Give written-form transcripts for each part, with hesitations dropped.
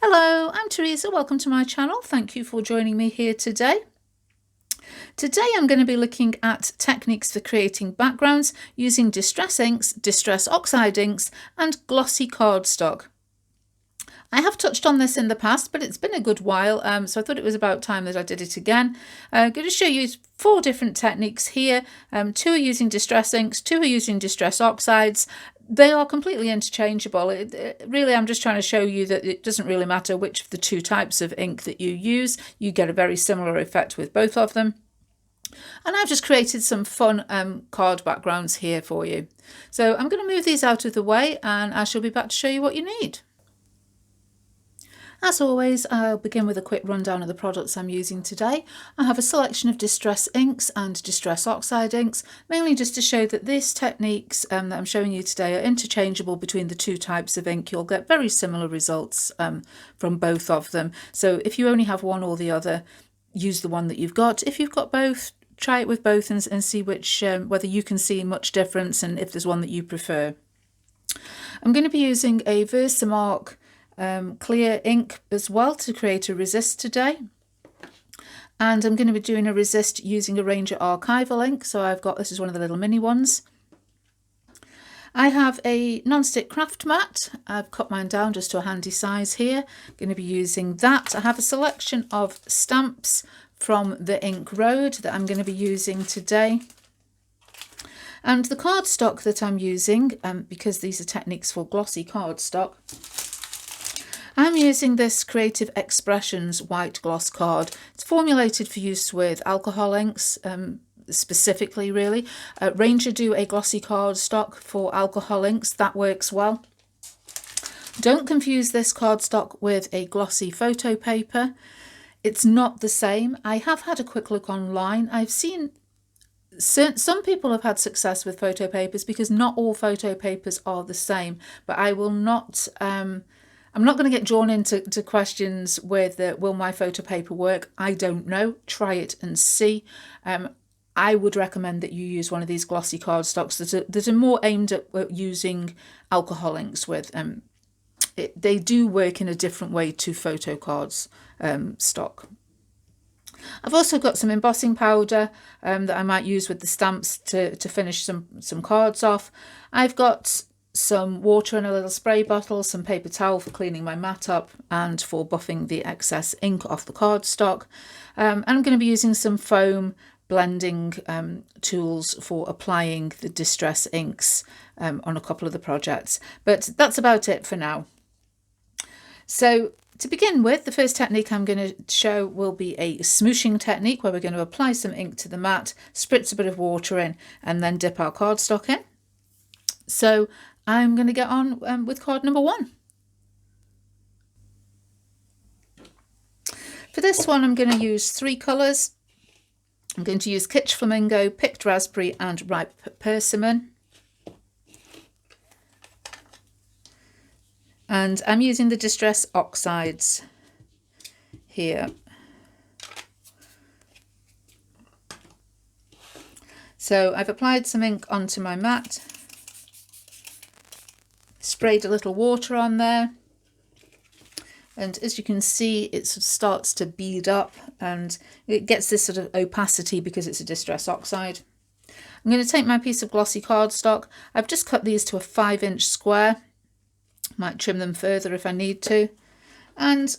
Hello, I'm Teresa. Welcome to my channel. Thank you for joining me here today. Today I'm going to be looking at techniques for creating backgrounds using distress inks, distress oxide inks and glossy cardstock. I have touched on this in the past, but it's been a good while, so I thought it was about time that I did it again. I'm going to show you 4 different techniques here. 2 are using distress inks, 2 are using distress oxides. They are completely interchangeable. Really, I'm just trying to show you that it doesn't really matter which of the 2 types of ink that you use. You get a very similar effect with both of them. And I've just created some fun card backgrounds here for you. So I'm going to move these out of the way and I shall be back to show you what you need. As always, I'll begin with a quick rundown of the products I'm using today. I have a selection of distress inks and distress oxide inks, mainly just to show that these techniques that I'm showing you today are interchangeable between the 2 types of ink. You'll get very similar results from both of them. So if you only have one or the other, use the one that you've got. If you've got both, try it with both and see which whether you can see much difference and if there's one that you prefer. I'm going to be using a Versamark clear ink as well to create a resist today, and I'm going to be doing a resist using a range of Archival Ink. So I've got, this is one of the little mini ones. I have a non-stick craft mat. I've cut mine down just to a handy size here. I'm going to be using that. I have a selection of stamps from the Ink Road that I'm going to be using today. And the cardstock that I'm using, because these are techniques for glossy cardstock, I'm using this Creative Expressions white gloss card. It's formulated for use with alcohol inks, specifically really. Ranger do a glossy cardstock for alcohol inks. That works well. Don't confuse this cardstock with a glossy photo paper. It's not the same. I have had a quick look online. I've seen some people have had success with photo papers because not all photo papers are the same, but I will not... I'm not going to get drawn into questions with will my photo paper work? I don't know. Try it and see. I would recommend that you use one of these glossy cardstocks that are more aimed at using alcohol inks with. They do work in a different way to photo cards stock. I've also got some embossing powder that I might use with the stamps to finish some cards off. I've got some water in a little spray bottle, some paper towel for cleaning my mat up and for buffing the excess ink off the cardstock. And I'm going to be using some foam blending tools for applying the distress inks on a couple of the projects. But that's about it for now. So to begin with, the first technique I'm going to show will be a smooshing technique where we're going to apply some ink to the mat, spritz a bit of water in and then dip our cardstock in. So I'm going to get on with card number 1. For this one, I'm going to use 3 colours. I'm going to use Kitsch Flamingo, Picked Raspberry and Ripe Persimmon. And I'm using the Distress Oxides here. So I've applied some ink onto my mat. Sprayed a little water on there, and as you can see it sort of starts to bead up and it gets this sort of opacity because it's a distress oxide. I'm going to take my piece of glossy cardstock. I've just cut these to a 5-inch square, might trim them further if I need to, and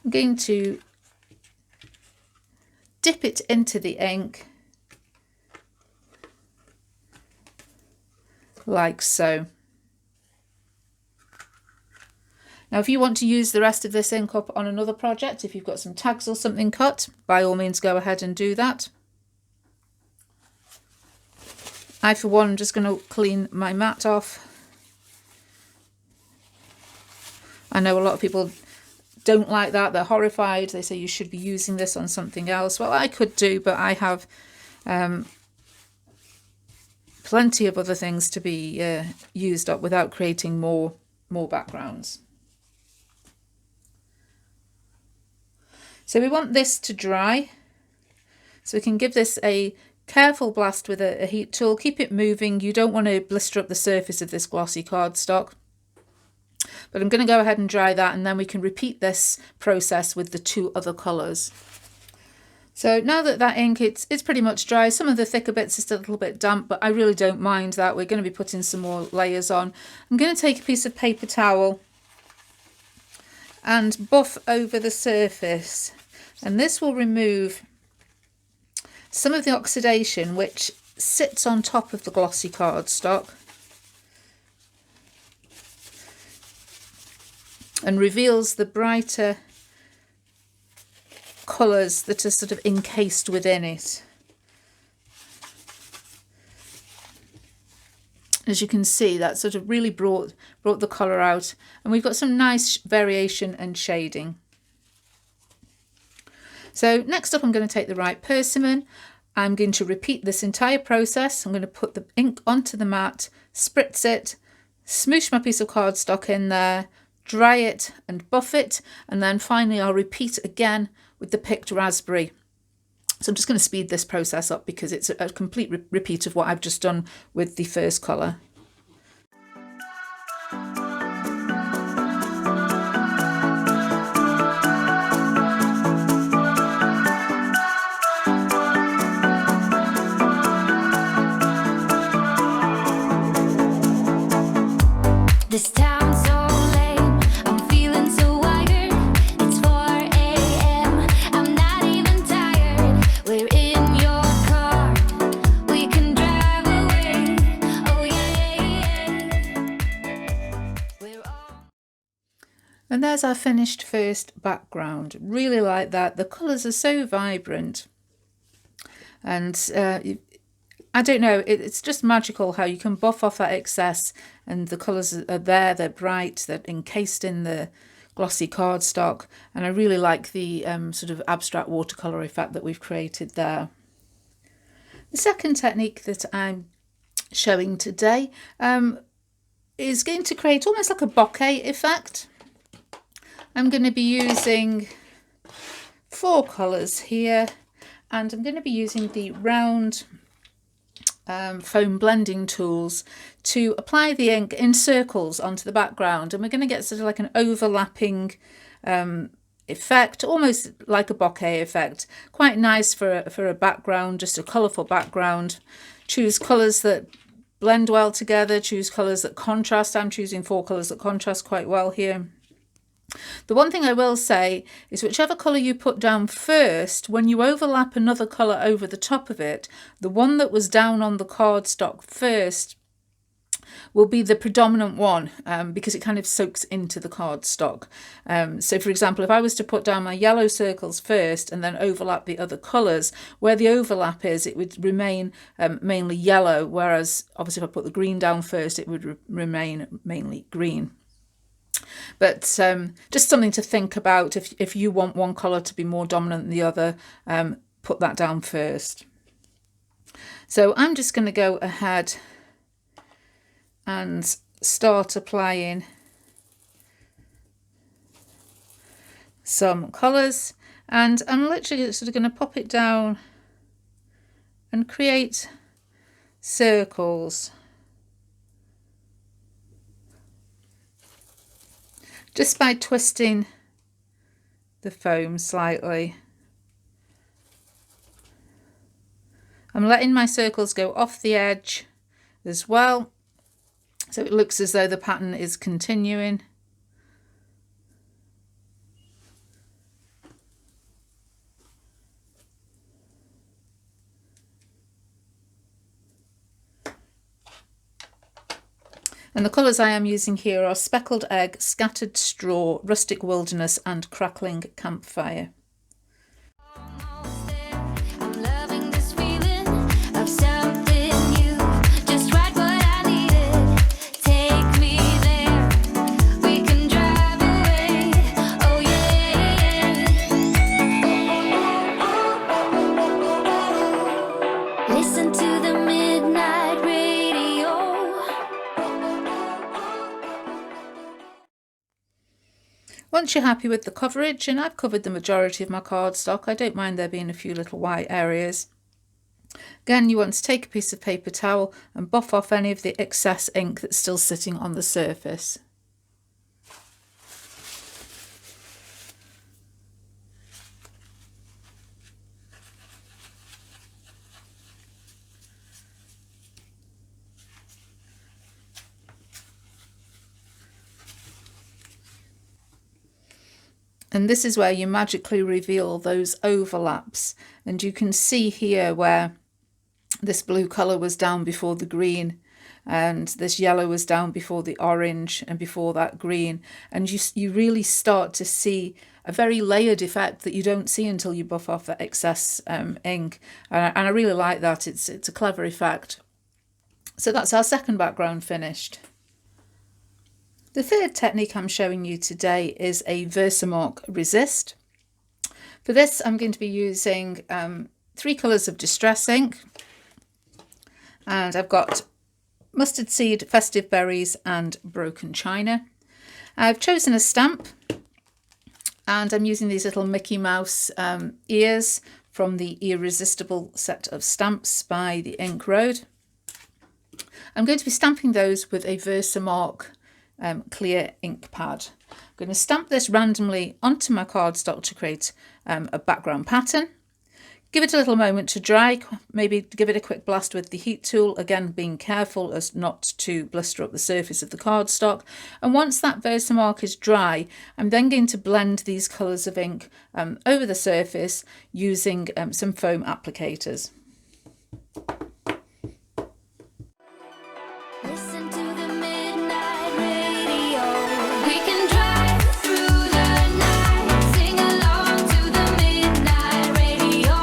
I'm going to dip it into the ink like so. Now if you want to use the rest of this ink up on another project, if you've got some tags or something cut, by all means go ahead and do that. I for one am just going to clean my mat off. I know a lot of people don't like that, they're horrified, they say you should be using this on something else. Well, I could do, but I have plenty of other things to be used up without creating more backgrounds. So we want this to dry, so we can give this a careful blast with a heat tool. Keep it moving. You don't want to blister up the surface of this glossy cardstock. but I'm going to go ahead and dry that, and then we can repeat this process with the 2 other colours. So now that that ink, it's pretty much dry. Some of the thicker bits are still a little bit damp, but I really don't mind that. We're going to be putting some more layers on. I'm going to take a piece of paper towel and buff over the surface, and this will remove some of the oxidation which sits on top of the glossy cardstock and reveals the brighter colours that are sort of encased within it. As you can see, that sort of really brought the colour out, and we've got some nice variation and shading. So next up, I'm going to take the white persimmon. I'm going to repeat this entire process. I'm going to put the ink onto the mat, spritz it, smoosh my piece of cardstock in there, dry it and buff it, and then finally I'll repeat again with the picked raspberry. So I'm just going to speed this process up because it's a complete repeat of what I've just done with the first colour. This town's so lame, I'm feeling so wired. It's 4 a.m., I'm not even tired. We're in your car, we can drive away. Oh yeah. We're all... And there's our finished first background. Really like that. The colours are so vibrant, and I don't know, it's just magical how you can buff off that excess and the colours are there, they're bright, they're encased in the glossy cardstock, and I really like the sort of abstract watercolour effect that we've created there. The second technique that I'm showing today is going to create almost like a bokeh effect. I'm going to be using 4 colours here, and I'm going to be using the round foam blending tools to apply the ink in circles onto the background, and we're going to get sort of like an overlapping effect, almost like a bokeh effect. Quite nice for a background, just a colourful background. Choose colours that blend well together, choose colours that contrast. I'm choosing 4 colours that contrast quite well here. The one thing I will say is whichever colour you put down first, when you overlap another colour over the top of it, the one that was down on the cardstock first will be the predominant one, because it kind of soaks into the cardstock. So for example, if I was to put down my yellow circles first and then overlap the other colours, where the overlap is, it would remain mainly yellow, whereas obviously if I put the green down first, it would remain mainly green. But just something to think about. If you want one colour to be more dominant than the other, put that down first. So I'm just going to go ahead and start applying some colours, and I'm literally sort of going to pop it down and create circles. Just by twisting the foam slightly. I'm letting my circles go off the edge as well, so it looks as though the pattern is continuing. And the colours I am using here are Speckled Egg, Scattered Straw, Rustic Wilderness and Crackling Campfire. I'm loving this feeling of something new, just right what I needed. Take me there, we can drive away. Oh yeah. Listen to the midnight radio. Once you're happy with the coverage, and I've covered the majority of my cardstock, I don't mind there being a few little white areas. Again, you want to take a piece of paper towel and buff off any of the excess ink that's still sitting on the surface. And this is where you magically reveal those overlaps. And you can see here where this blue colour was down before the green, and this yellow was down before the orange and before that green. And you really start to see a very layered effect that you don't see until you buff off the excess ink. And I really like that. It's a clever effect. So that's our second background finished. The third technique I'm showing you today is a Versamark Resist. For this, I'm going to be using 3 colours of distress ink. And I've got Mustard Seed, Festive Berries and Broken China. I've chosen a stamp, and I'm using these little Mickey Mouse ears from the Irresistible set of stamps by the Ink Road. I'm going to be stamping those with a Versamark clear ink pad. I'm going to stamp this randomly onto my cardstock to create a background pattern. Give it a little moment to dry, maybe give it a quick blast with the heat tool, again being careful as not to blister up the surface of the cardstock. And once that Versamark is dry, I'm then going to blend these colours of ink over the surface using some foam applicators. Listen to the midnight radio. We can drive through the night, sing along to the midnight radio.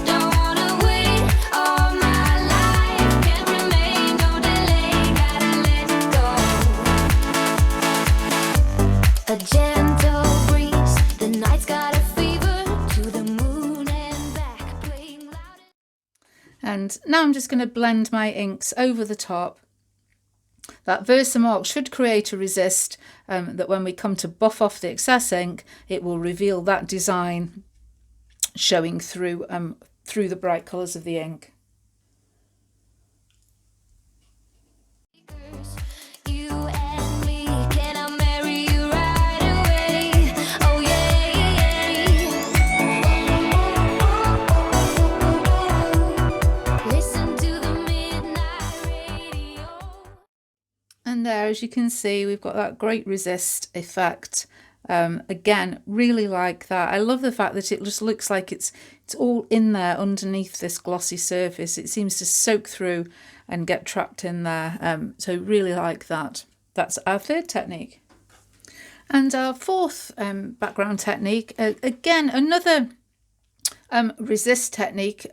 Don't wanna wait all my life, can't remain, no delay, gotta let go. A gentle breeze, the night's got a fever, to the moon and back, playing loud. And now I'm just going to blend my inks over the top. That Versamark should create a resist that when we come to buff off the excess ink, it will reveal that design showing through the bright colours of the ink. You and me, can I marry you right away? Oh yeah. Listen to the midnight radio. And there, as you can see, we've got that great resist effect. Again, really like that. I love the fact that it just looks like it's all in there underneath this glossy surface. It seems to soak through and get trapped in there. So really like that. That's our third technique. And our fourth background technique, again, another resist technique.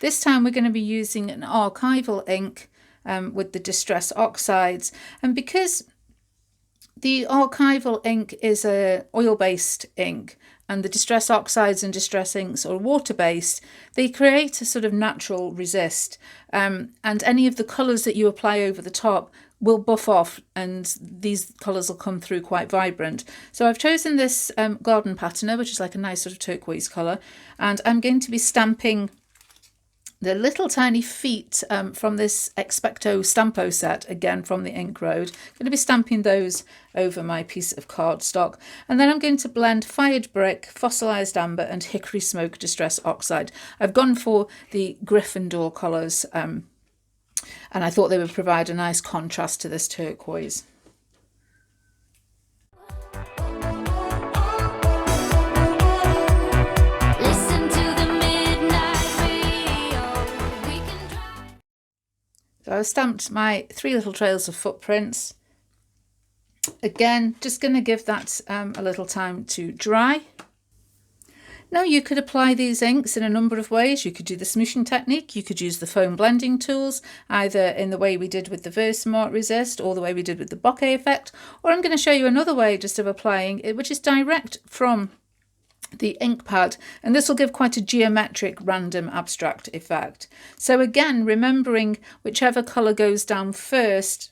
This time we're going to be using an Archival ink with the Distress Oxides. And because the Archival ink is a oil-based ink and the Distress Oxides and Distress inks are water-based, they create a sort of natural resist. And any of the colours that you apply over the top will buff off and these colours will come through quite vibrant. So I've chosen this garden patterner, which is like a nice sort of turquoise colour, and I'm going to be stamping the little tiny feet from this Expecto Stampo set, again from the Ink Road. I'm going to be stamping those over my piece of cardstock. And then I'm going to blend Fired Brick, Fossilised Amber and Hickory Smoke Distress Oxide. I've gone for the Gryffindor colours and I thought they would provide a nice contrast to this turquoise. So I've stamped my 3 little trails of footprints. Again, just going to give that a little time to dry. Now you could apply these inks in a number of ways. You could do the smooshing technique, you could use the foam blending tools, either in the way we did with the Versamark Resist or the way we did with the Bokeh effect, or I'm going to show you another way just of applying it, which is direct from the ink pad, and this will give quite a geometric random abstract effect. So again, remembering whichever colour goes down first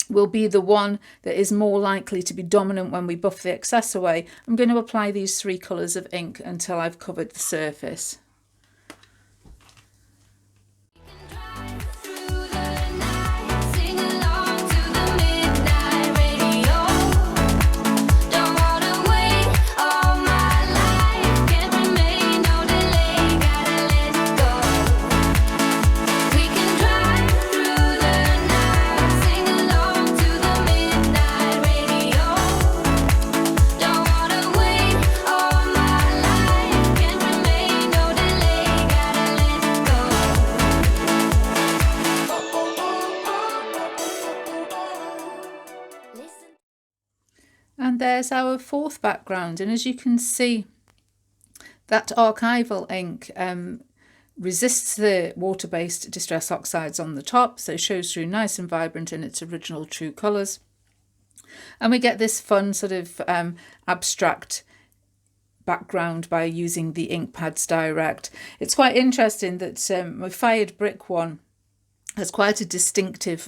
will be the one that is more likely to be dominant when we buff the excess away. I'm going to apply these 3 colours of ink until I've covered the surface. Don't wanna there's our fourth background, and as you can see, that Archival ink resists the water-based distress oxides on the top, so shows through nice and vibrant in its original true colours. And we get this fun sort of abstract background by using the ink pads direct. It's quite interesting that my fired brick one has quite a distinctive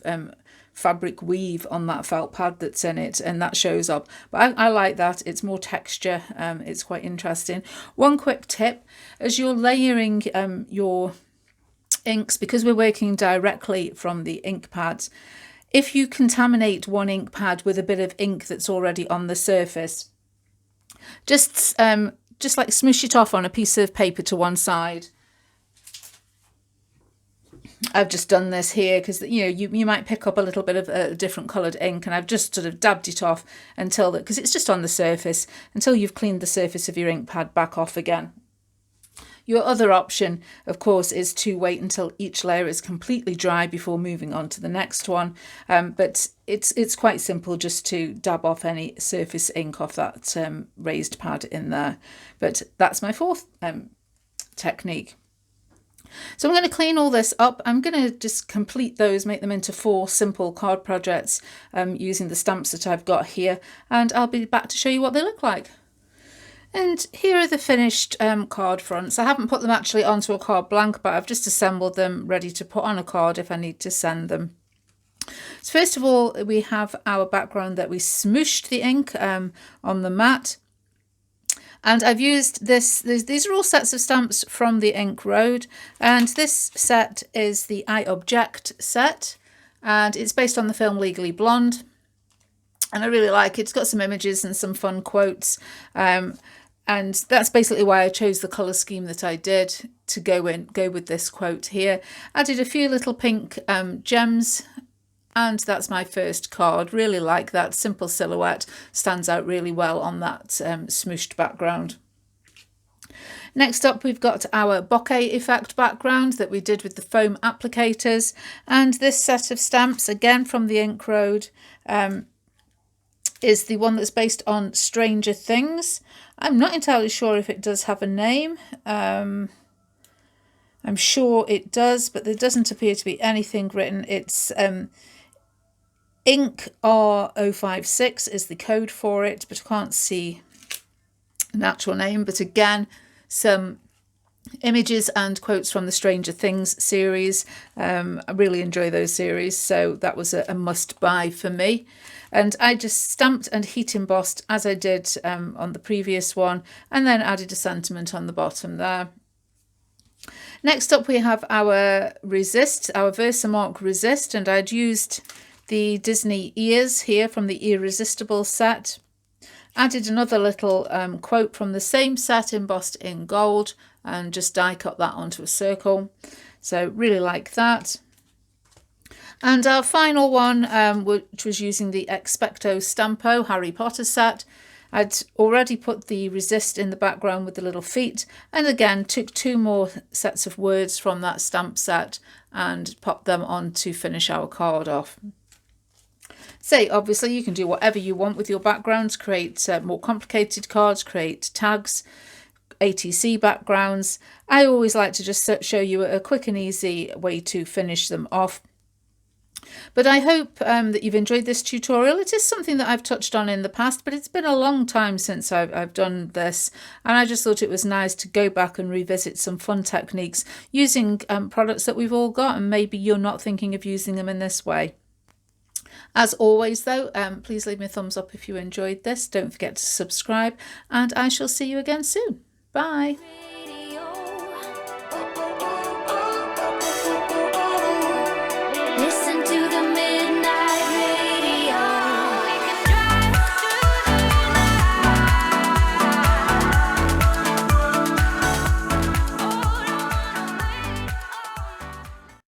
fabric weave on that felt pad that's in it, and that shows up. But I like that. It's more texture. It's quite interesting. One quick tip, as you're layering your inks, because we're working directly from the ink pads, if you contaminate one ink pad with a bit of ink that's already on the surface, just like smoosh it off on a piece of paper to one side. I've just done this here because, you know, you might pick up a little bit of a different coloured ink, and I've just sort of dabbed it off until that, because it's just on the surface, until you've cleaned the surface of your ink pad back off again. Your other option, of course, is to wait until each layer is completely dry before moving on to the next one. But it's quite simple just to dab off any surface ink off that raised pad in there. But that's my fourth technique. So I'm going to clean all this up. I'm going to just complete those, make them into 4 simple card projects using the stamps that I've got here, and I'll be back to show you what they look like. And here are the finished card fronts. I haven't put them actually onto a card blank, but I've just assembled them ready to put on a card if I need to send them. So first of all, we have our background that we smooshed the ink on the mat. And I've used this, these are all sets of stamps from the Ink Road, and this set is the I Object set, and it's based on the film Legally Blonde, and I really like it. It's got some images and some fun quotes, and that's basically why I chose the colour scheme that I did to go with this quote here. Added a few little pink gems, and that's my first card. Really like that simple silhouette, stands out really well on that smooshed background. Next up, we've got our bokeh effect background that we did with the foam applicators, and this set of stamps, again from the Ink Road, is the one that's based on Stranger Things. I'm not entirely sure if it does have a name. I'm sure it does, but there doesn't appear to be anything written. It's Ink R056 is the code for it, but I can't see an actual name. But again, some images and quotes from the Stranger Things series. I really enjoy those series, so that was a must buy for me. And I just stamped and heat embossed as I did on the previous one, and then added a sentiment on the bottom there. Next up, we have our Resist, our Versamark Resist, and I'd used the Disney ears here from the Irresistible set. Added another little quote from the same set embossed in gold, and just die cut that onto a circle. So really like that. And our final one, which was using the Expecto Stampo Harry Potter set. I'd already put the Resist in the background with the little feet, and again took 2 more sets of words from that stamp set and popped them on to finish our card off. So obviously you can do whatever you want with your backgrounds, create more complicated cards, create tags, ATC backgrounds. I always like to just show you a quick and easy way to finish them off. But I hope that you've enjoyed this tutorial. It is something that I've touched on in the past, but it's been a long time since I've done this, and I just thought it was nice to go back and revisit some fun techniques using products that we've all got, and maybe you're not thinking of using them in this way. As always though, please leave me a thumbs up if you enjoyed this. Don't forget to subscribe, and I shall see you again soon. Bye.